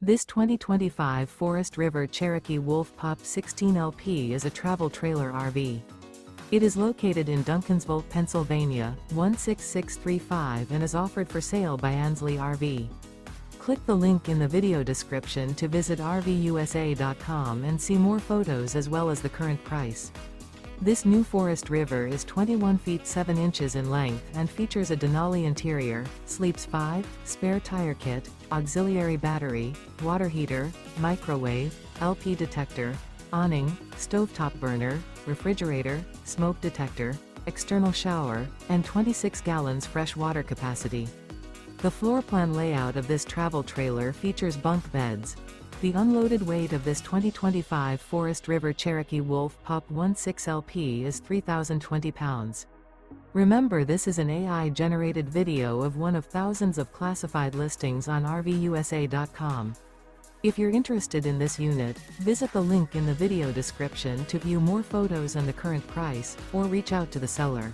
This 2025 Forest River Cherokee Wolf Pup 16LP is a travel trailer RV. It is located in Duncansville, Pennsylvania, 16635 and is offered for sale by Ansley RV. Click the link in the video description to visit RVUSA.com and see more photos as well as the current price. This new Forest River is 21 feet 7 inches in length and features a Denali interior, sleeps 5, spare tire kit, auxiliary battery, water heater, microwave, LP detector, awning, stovetop burner, refrigerator, smoke detector, external shower, and 26 gallons fresh water capacity. The floor plan layout of this travel trailer features bunk beds. The unloaded weight of this 2025 Forest River Cherokee Wolf Pup 16LP is 3,020 pounds. Remember, this is an AI-generated video of one of thousands of classified listings on RVUSA.com. If you're interested in this unit, visit the link in the video description to view more photos and the current price, or reach out to the seller.